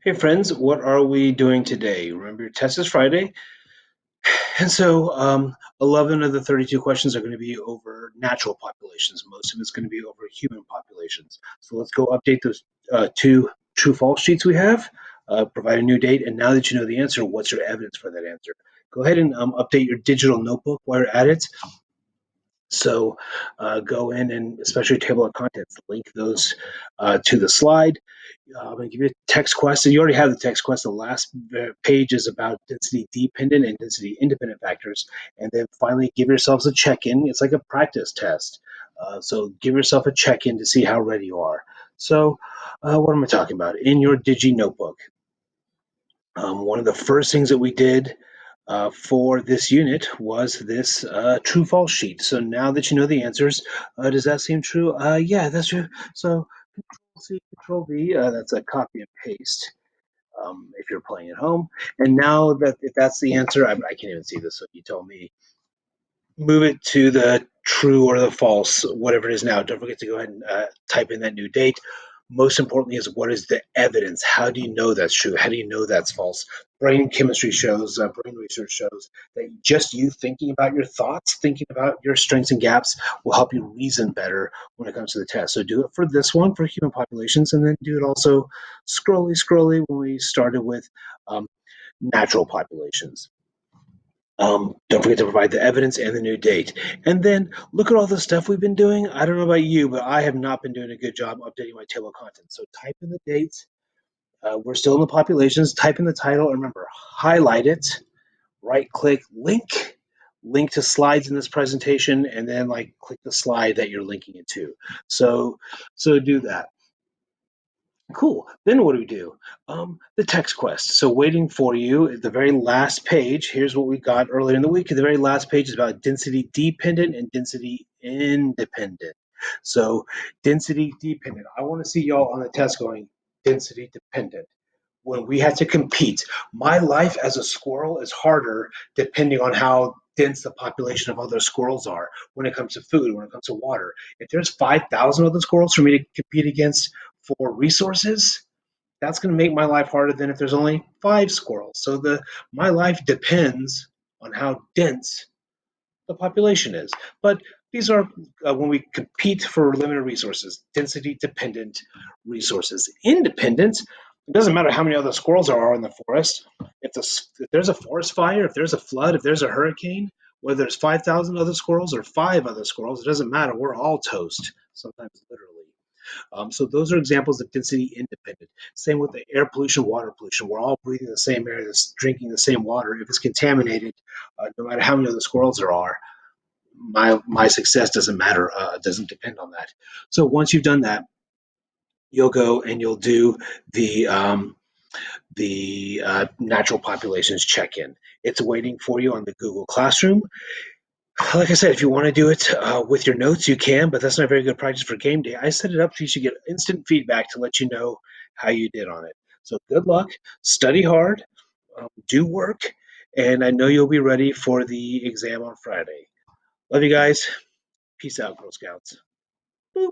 Hey friends, what are we doing today? Remember, your test is Friday, and so 11 of the 32 questions are going to be over natural populations. Most of it's going to be over human populations. So let's go update those two true-false sheets we have, provide a new date, and now that you know the answer, what's your evidence for that answer? Go ahead and update your digital notebook while you're at it. So go in and especially table of contents, link those to the slide. I'm going to give you a text quest. So you already have the text quest. The last page is about density dependent and density independent factors. And then finally, give yourselves a check-in. It's like a practice test. So give yourself a check-in to see how ready you are. So what am I talking about? In your Digi notebook, one of the first things that we did for this unit was this true-false sheet. So now that you know the answers, does that seem true? Yeah, that's true. So Control-C, Control-V, that's a copy and paste if you're playing at home. And now that if that's the answer, I can't even see this, so you tell me. Move it to the true or the false, whatever it is now. Don't forget to go ahead and type in that new date. Most importantly is what is the evidence? How do you know that's true? How do you know that's false? Brain chemistry shows, brain research shows that just you thinking about your thoughts, thinking about your strengths and gaps will help you reason better when it comes to the test. So do it for this one for human populations, and then do it also scrolly when we started with natural populations. Don't forget to provide the evidence and the new date. And then look at all the stuff we've been doing. I don't know about you, but I have not been doing a good job updating my table of contents. So type in the dates. We're still in the populations. Type in the title. And remember, highlight it, right click, link to slides in this presentation, and then like click the slide that you're linking it to. So do that. Cool. Then what do we do? The text quest. So waiting for you at the very last page. Here's what we got earlier in the week. At the very last page is about density dependent and density independent. So density dependent. I want to see y'all on the test going density dependent. When we had to compete, my life as a squirrel is harder depending on how dense the population of other squirrels are when it comes to food, when it comes to water. If there's 5,000 other squirrels for me to compete against for resources, that's going to make my life harder than if there's only 5 squirrels. So my life depends on how dense the population is. But these are when we compete for limited resources, density dependent resources. Independent, it doesn't matter how many other squirrels there are in the forest. If there's a forest fire, if there's a flood, if there's a hurricane, whether there's 5,000 other squirrels or 5 other squirrels, it doesn't matter. We're all toast, sometimes literally. So those are examples of density independent. Same with the air pollution, water pollution. We're all breathing the same air, drinking the same water. If it's contaminated, no matter how many other squirrels there are, my success doesn't matter. Doesn't depend on that. So once you've done that, you'll go and you'll do the natural populations check-in. It's waiting for you on the Google Classroom. Like I said, if you want to do it with your notes, you can, but that's not very good practice for game day. I set it up so you should get instant feedback to let you know how you did on it. So good luck, study hard, do work, and I know you'll be ready for the exam on Friday. Love you guys. Peace out, Girl Scouts. Boop.